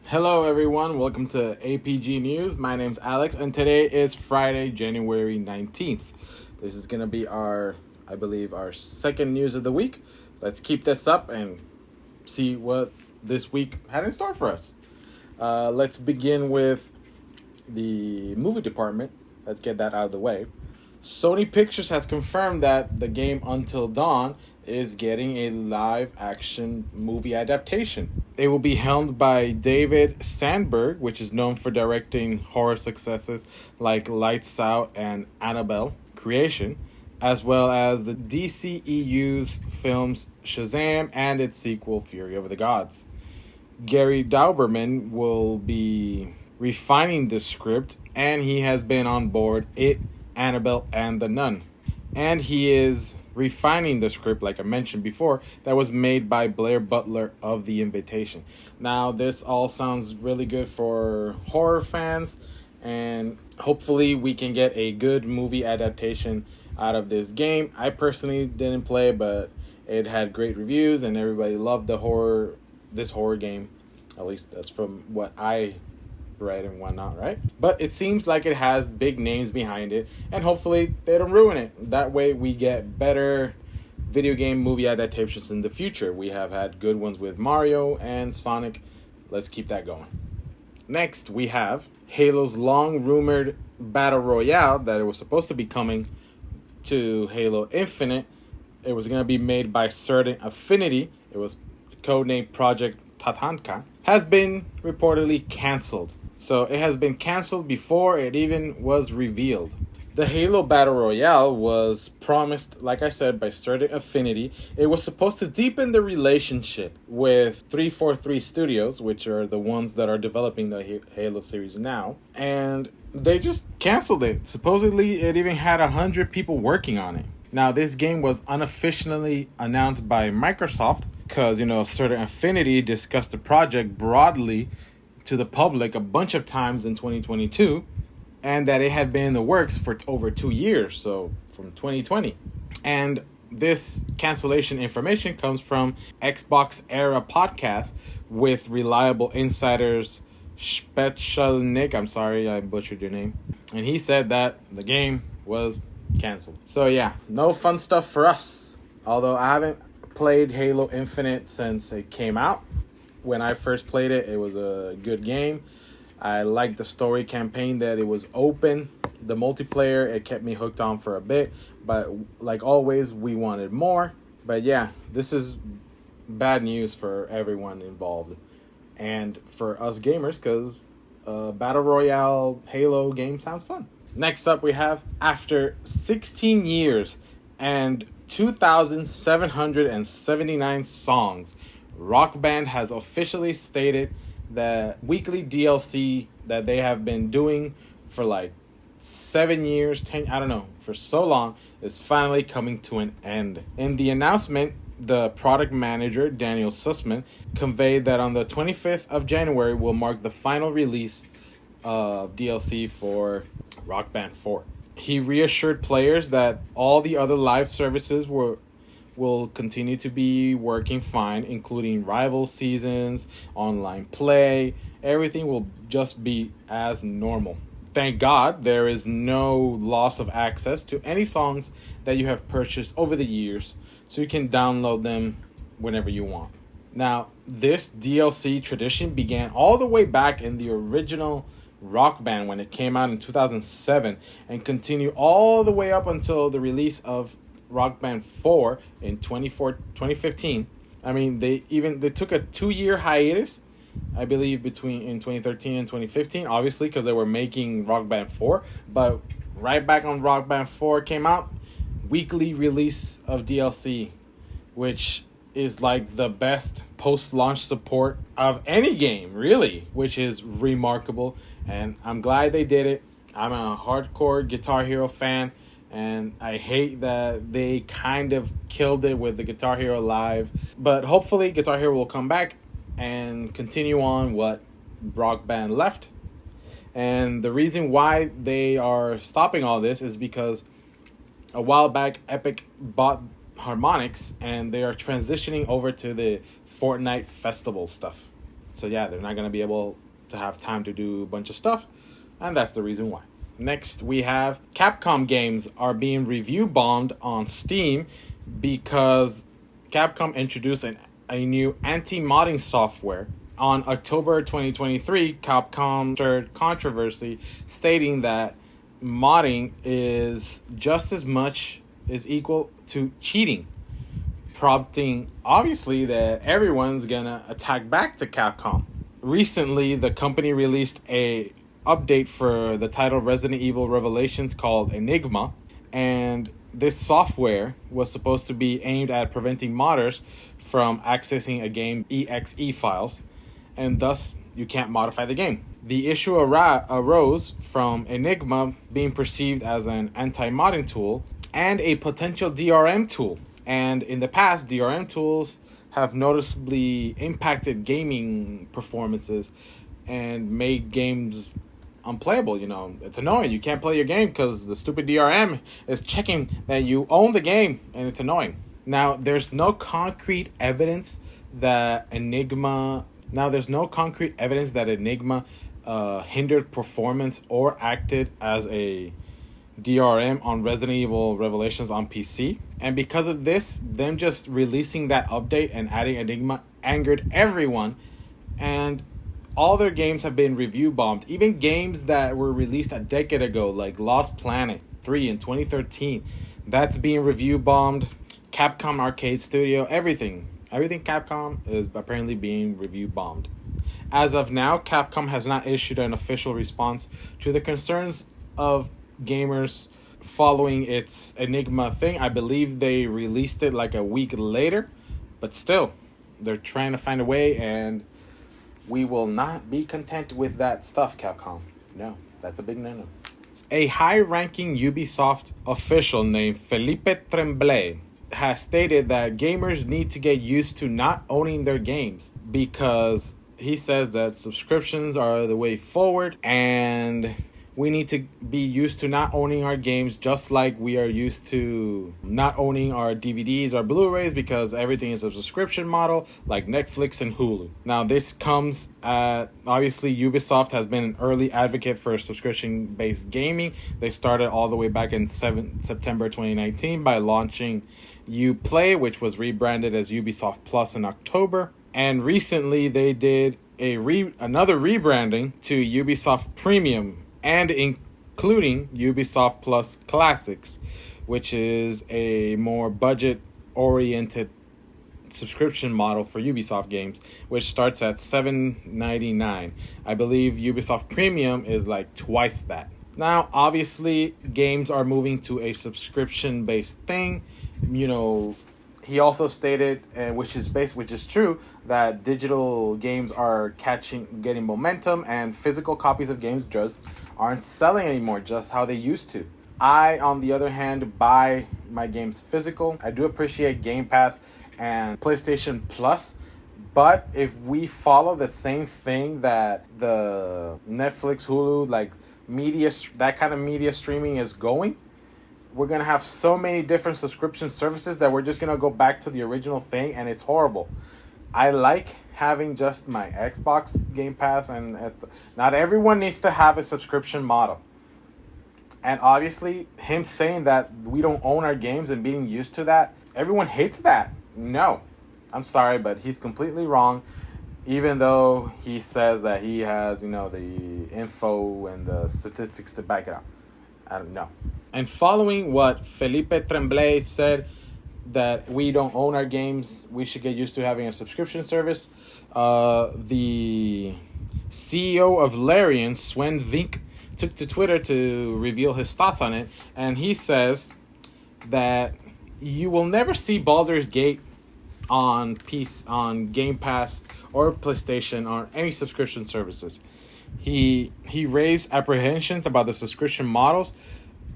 Hello, everyone. Welcome to APG News. My name's Alex, and today is Friday, January 19th. This is going to be I believe, our second news of the week. Let's keep this up and see what this week had in store for us. Let's begin with the movie department. Let's get that out of the way. Sony Pictures has confirmed that the game Until Dawn is getting a live-action movie adaptation. It will be helmed by David Sandberg, which is known for directing horror successes like Lights Out and Annabelle Creation, as well as the DCEU's films Shazam and its sequel Fury of the Gods. Gary Dauberman will be refining the script, and he has been on board It, Annabelle, and The Nun. And he is refining the script, like I mentioned before, that was made by Blair Butler of The Invitation. Now, this all sounds really good for horror fans, and hopefully we can get a good movie adaptation out of this game. I personally didn't play, but it had great reviews, and everybody loved this horror game. At least that's from what I read and whatnot, right? But it seems like it has big names behind it, and hopefully they don't ruin it. That way we get better video game movie adaptations in the future. We have had good ones with Mario and Sonic. Let's keep that going. Next, we have Halo's long-rumored Battle Royale that it was supposed to be coming to Halo Infinite. It was going to be made by Certain Affinity. It was codenamed Project Tatanka. Has been reportedly canceled. So it has been canceled before it even was revealed. The Halo Battle Royale was promised, like I said, by Certain Affinity. It was supposed to deepen the relationship with 343 Studios, which are the ones that are developing the Halo series now. And they just canceled it. Supposedly, it even had 100 people working on it. Now, this game was unofficially announced by Microsoft because, Certain Affinity discussed the project broadly to the public a bunch of times in 2022, and that it had been in the works for over 2 years, so from 2020. And this cancellation information comes from Xbox Era Podcast with reliable insiders Spechalnik, I'm sorry I butchered your name, and he said that the game was canceled. So yeah, no fun stuff for us. Although I haven't played Halo Infinite since it came out. When I first played it, it was a good game. I liked the story campaign that it was open. The multiplayer, it kept me hooked on for a bit. But like always, we wanted more. But yeah, this is bad news for everyone involved. And for us gamers, because Battle Royale Halo game sounds fun. Next up, we have, after 16 years and 2,779 songs, Rock Band has officially stated that weekly DLC that they have been doing for like 7 years, 10, I don't know, for so long, is finally coming to an end. In the announcement, the product manager, Daniel Sussman, conveyed that on the 25th of January will mark the final release of DLC for Rock Band 4. He reassured players that all the other live services will continue to be working fine, including rival seasons, online play. Everything will just be as normal. Thank God there is no loss of access to any songs that you have purchased over the years, so you can download them whenever you want. Now, this DLC tradition began all the way back in the original Rock Band when it came out in 2007 and continued all the way up until the release of Rock Band 4 in 2015. I mean, they took a 2-year hiatus, I believe, in 2013 and 2015, obviously, because they were making Rock Band 4. But right back on Rock Band 4 came out, weekly release of DLC, which is like the best post-launch support of any game, really, which is remarkable. And I'm glad they did it. I'm a hardcore Guitar Hero fan, and I hate that they kind of killed it with the Guitar Hero Live. But hopefully Guitar Hero will come back and continue on what Rock Band left. And the reason why they are stopping all this is because a while back Epic bought Harmonix, and they are transitioning over to the Fortnite Festival stuff. So yeah, they're not going to be able to have time to do a bunch of stuff, and that's the reason why. Next, we have Capcom games are being review bombed on Steam because Capcom introduced a new anti-modding software. On October 2023, Capcom stirred controversy, stating that modding is equal to cheating, prompting obviously that everyone's gonna attack back to Capcom. Recently, the company released a update for the title Resident Evil Revelations called Enigma, and this software was supposed to be aimed at preventing modders from accessing a game exe files, and thus you can't modify the game. The issue arose from Enigma being perceived as an anti-modding tool and a potential DRM tool. And in the past, DRM tools have noticeably impacted gaming performances and made games unplayable. It's annoying. You can't play your game because the stupid DRM is checking that you own the game, and it's annoying. Now, there's no concrete evidence that Enigma hindered performance or acted as a DRM on Resident Evil Revelations on PC. And because of this, them just releasing that update and adding Enigma angered everyone, and all their games have been review bombed. Even games that were released a decade ago, like Lost Planet 3 in 2013, that's being review bombed. Capcom Arcade Studio, everything Capcom is apparently being review bombed. As of now, Capcom has not issued an official response to the concerns of gamers following its Enigma thing. I believe they released it like a week later, but still, they're trying to find a way, and we will not be content with that stuff, Capcom. No, that's a big no-no. A high-ranking Ubisoft official named Felipe Tremblay has stated that gamers need to get used to not owning their games, because he says that subscriptions are the way forward, and we need to be used to not owning our games just like we are used to not owning our DVDs or Blu-rays, because everything is a subscription model like Netflix and Hulu. Now, this comes at, obviously, Ubisoft has been an early advocate for subscription-based gaming. They started all the way back in September 2019 by launching Uplay, which was rebranded as Ubisoft Plus in October. And recently, they did another rebranding to Ubisoft Premium, and including Ubisoft Plus Classics, which is a more budget-oriented subscription model for Ubisoft games, which starts at $7.99. I believe Ubisoft Premium is like twice that. Now, obviously, games are moving to a subscription-based thing. He also stated, which is true, that digital games are getting momentum, and physical copies of games just aren't selling anymore, just how they used to. I, on the other hand, buy my games physical. I do appreciate Game Pass and PlayStation Plus, but if we follow the same thing that the Netflix, Hulu, like media, that kind of media streaming is going, we're going to have so many different subscription services that we're just going to go back to the original thing, and it's horrible. I like having just my Xbox Game Pass, and not everyone needs to have a subscription model. And obviously, him saying that we don't own our games and being used to that, everyone hates that. No, I'm sorry, but he's completely wrong. Even though he says that he has, the info and the statistics to back it up. I don't know. And following what Felipe Tremblay said, that we don't own our games, we should get used to having a subscription service, the CEO of Larian, Sven Vink, took to Twitter to reveal his thoughts on it, and he says that you will never see Baldur's Gate on Game Pass or PlayStation or any subscription services. He raised apprehensions about the subscription models,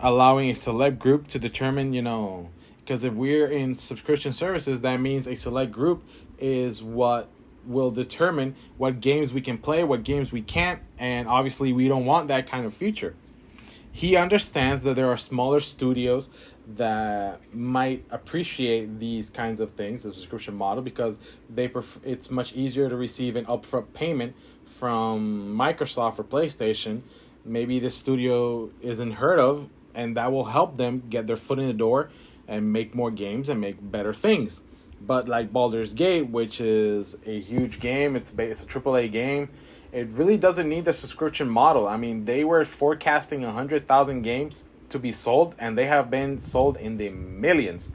allowing a select group to determine, because if we're in subscription services, that means a select group is what will determine what games we can play, what games we can't, and obviously we don't want that kind of future. he understands that there are smaller studios that might appreciate these kinds of things, the subscription model, because it's much easier to receive an upfront payment from Microsoft or PlayStation. Maybe this studio isn't heard of, and that will help them get their foot in the door and make more games and make better things. But like Baldur's Gate, which is a huge game, it's a AAA game. It really doesn't need the subscription model. I mean, they were forecasting 100,000 games to be sold, and they have been sold in the millions.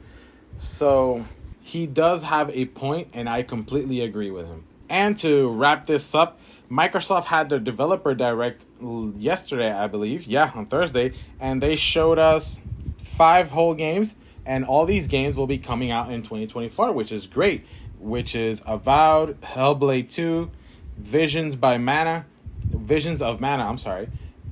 So he does have a point, and I completely agree with him. And to wrap this up, Microsoft had their developer direct yesterday, I believe. Yeah, on Thursday. And they showed us 5 whole games. And all these games will be coming out in 2024, which is great. Which is Avowed, Hellblade 2, Visions of Mana, I'm sorry.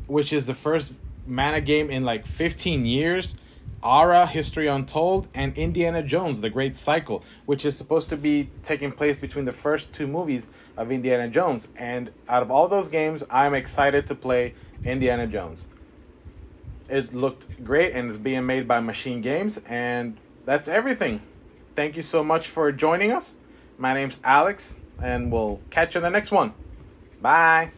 Which is the first Mana game in like 15 years. Aura, History Untold, and Indiana Jones, The Great Cycle, which is supposed to be taking place between the first 2 movies of Indiana Jones. And out of all those games, I'm excited to play Indiana Jones. It looked great, and it's being made by Machine Games, and that's everything. Thank you so much for joining us. My name's Alex, and we'll catch you in the next one. Bye.